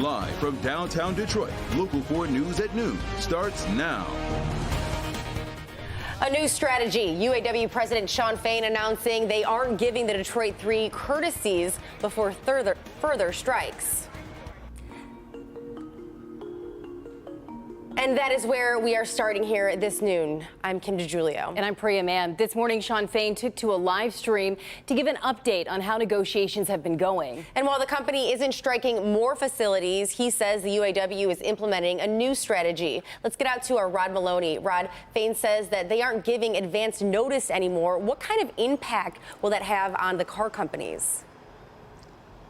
Live from downtown Detroit, Local 4 News at noon starts now. A new strategy. UAW President Shawn Fain announcing they aren't giving the Detroit 3 courtesies before further strikes. And that is where we are starting here this noon. I'm Kim DeGiulio. And I'm Priya Mann. This morning, Shawn Fain took to a live stream to give an update on how negotiations have been going. And while the company isn't striking more facilities, he says the UAW is implementing a new strategy. Let's get out to our Rod Maloney. Rod, Fain says that they aren't giving advance notice anymore. What kind of impact will that have on the car companies?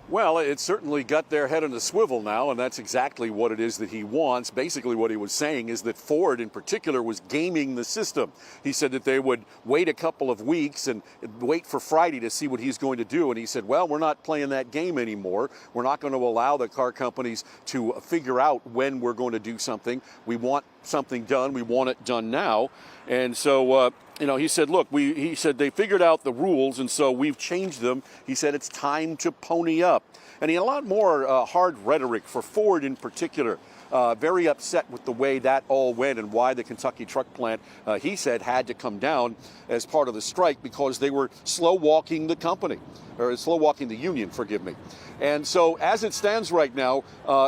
Well, it certainly got their head on a swivel now, and that's exactly what it is that he wants. Basically, what he was saying is that Ford, in particular, was gaming the system. He said that they would wait a couple of weeks and wait for Friday to see what he's going to do. And he said, well, we're not playing that game anymore. We're not going to allow the car companies to figure out when we're going to do something. We want something done. We want it done now. And so, he said, look, he said they figured out the rules, and so we've changed them. He said it's time to pony up. And he had a lot more hard rhetoric for Ford in particular. Very upset with the way that all went and why the Kentucky truck plant, he said, had to come down as part of the strike because they were slow-walking the company, or slow-walking the union, forgive me. And so as it stands right now,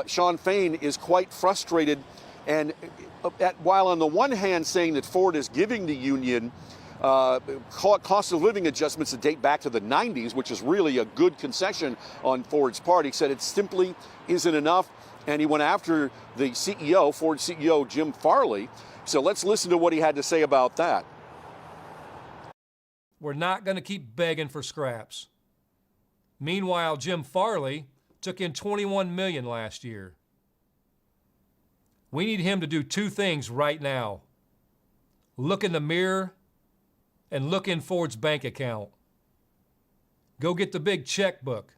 Shawn Fain is quite frustrated. And while on the one hand saying that Ford is giving the union cost of living adjustments that date back to the 90s, which is really a good concession on Ford's part, he said it simply isn't enough. And he went after the CEO, Ford CEO Jim Farley. So let's listen to what he had to say about that. We're not going to keep begging for scraps. Meanwhile, Jim Farley took in $21 million last year. We need him to do two things right now. Look in the mirror and look in Ford's bank account. Go get the big checkbook.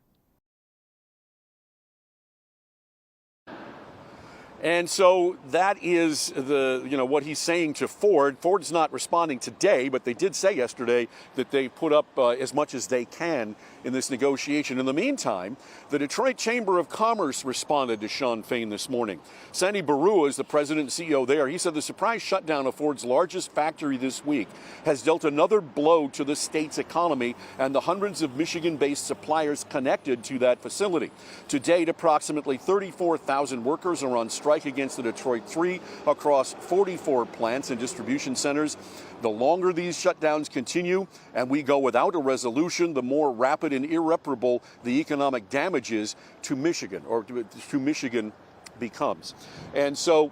And so that is what he's saying to Ford. Ford's not responding today, but they did say yesterday that they put up as much as they can in this negotiation. In the meantime, the Detroit Chamber of Commerce responded to Shawn Fain this morning. Sandy Barua is the president and CEO there. He said the surprise shutdown of Ford's largest factory this week has dealt another blow to the state's economy and the hundreds of Michigan-based suppliers connected to that facility. To date, approximately 34,000 workers are on strike against the Detroit 3 across 44 plants and distribution centers. The longer these shutdowns continue and we go without a resolution, the more rapid and irreparable the economic damages to Michigan becomes. And so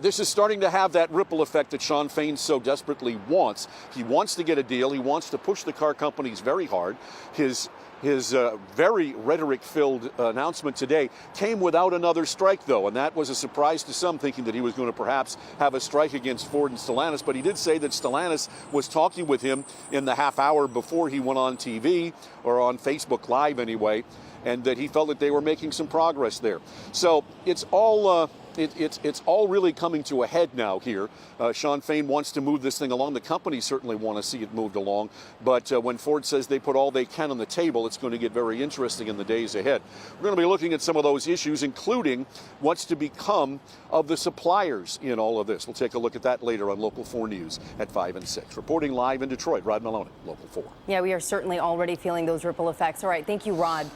this is starting to have that ripple effect that Shawn Fain so desperately wants. He wants to get a deal. He wants to push the car companies very hard. His very rhetoric-filled announcement today came without another strike, though, and that was a surprise to some, thinking that he was going to perhaps have a strike against Ford and Stellantis. But he did say that Stellantis was talking with him in the half hour before he went on TV, or on Facebook Live anyway, and that he felt that they were making some progress there. So it's all it's all really coming to a head now here. Shawn Fain wants to move this thing along. The companies certainly want to see it moved along. But when Ford says they put all they can on the table, it's going to get very interesting in the days ahead. We're going to be looking at some of those issues, including what's to become of the suppliers in all of this. We'll take a look at that later on Local 4 News at 5 and 6. Reporting live in Detroit, Rod Maloney, Local 4. Yeah, we are certainly already feeling those ripple effects. All right, thank you, Rod.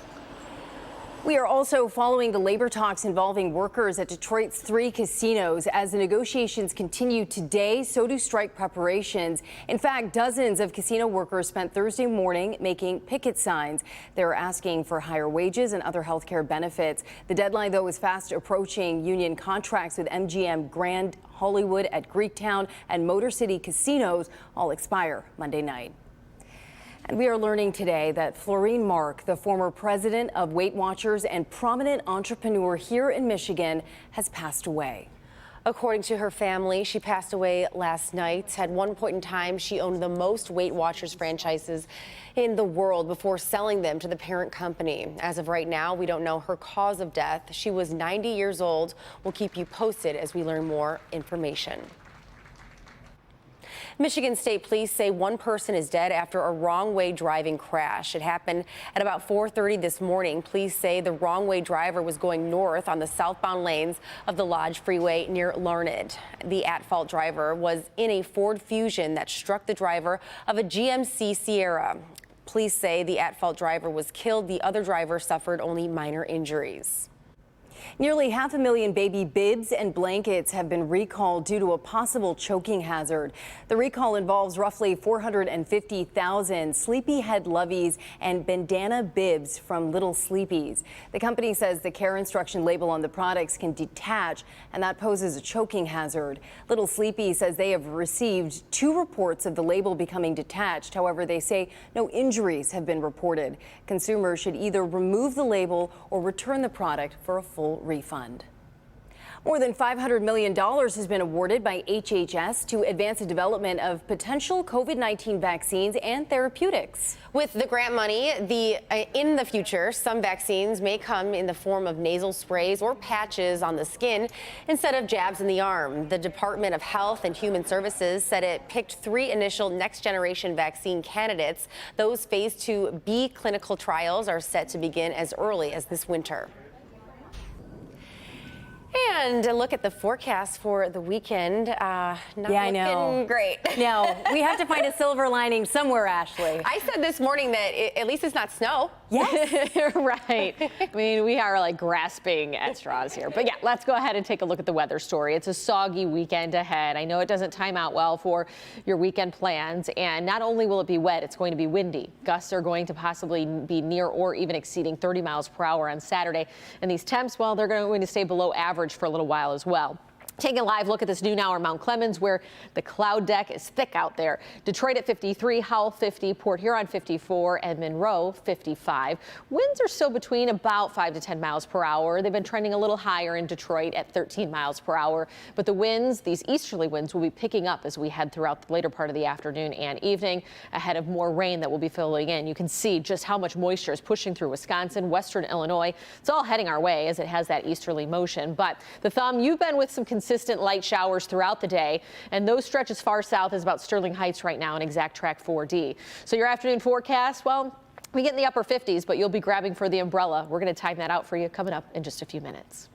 We are also following the labor talks involving workers at Detroit's 3 casinos. As the negotiations continue today, so do strike preparations. In fact, dozens of casino workers spent Thursday morning making picket signs. They're asking for higher wages and other health care benefits. The deadline, though, is fast approaching. Union contracts with MGM Grand Hollywood at Greektown and Motor City casinos all expire Monday night. And we are learning today that Florine Mark, the former president of Weight Watchers and prominent entrepreneur here in Michigan, has passed away. According to her family, she passed away last night. At one point in time, she owned the most Weight Watchers franchises in the world before selling them to the parent company. As of right now, we don't know her cause of death. She was 90 years old. We'll keep you posted as we learn more information. Michigan State Police say one person is dead after a wrong-way driving crash. It happened at about 4:30 this morning. Police say the wrong-way driver was going north on the southbound lanes of the Lodge Freeway near Larned. The at-fault driver was in a Ford Fusion that struck the driver of a GMC Sierra. Police say the at-fault driver was killed. The other driver suffered only minor injuries. Nearly 500,000 baby bibs and blankets have been recalled due to a possible choking hazard. The recall involves roughly 450,000 sleepyhead loveys and bandana bibs from Little Sleepies. The company says the care instruction label on the products can detach, and that poses a choking hazard. Little Sleepy says they have received 2 reports of the label becoming detached. However, they say no injuries have been reported. Consumers should either remove the label or return the product for a full refund. More than $500 million has been awarded by HHS to advance the development of potential COVID-19 vaccines and therapeutics. With the grant money, in the future, some vaccines may come in the form of nasal sprays or patches on the skin instead of jabs in the arm. The Department of Health and Human Services said it picked 3 initial next-generation vaccine candidates. Those phase 2B clinical trials are set to begin as early as this winter. And a look at the forecast for the weekend. Not looking great. No, we have to find a silver lining somewhere, Ashley. I said this morning that at least it's not snow. Yes. Right. I mean, we are like grasping at straws here. But yeah, let's go ahead and take a look at the weather story. It's a soggy weekend ahead. I know it doesn't time out well for your weekend plans. And not only will it be wet, it's going to be windy. Gusts are going to possibly be near or even exceeding 30 miles per hour on Saturday. And these temps, well, they're going to stay below average for a little while as well. Taking a live look at this noon hour, Mount Clemens, where the cloud deck is thick out there. Detroit at 53, Howell 50, Port Huron 54, and Monroe 55. Winds are still between about 5 to 10 miles per hour. They've been trending a little higher in Detroit at 13 miles per hour. But the winds, these easterly winds, will be picking up as we head throughout the later part of the afternoon and evening, ahead of more rain that will be filling in. You can see just how much moisture is pushing through Wisconsin, western Illinois. It's all heading our way as it has that easterly motion. But the thumb, you've been with some consistent light showers throughout the day, and those stretch as far south as about Sterling Heights right now in exact track 4D. So your afternoon forecast, well, we get in the upper 50s, but you'll be grabbing for the umbrella. We're going to time that out for you coming up in just a few minutes.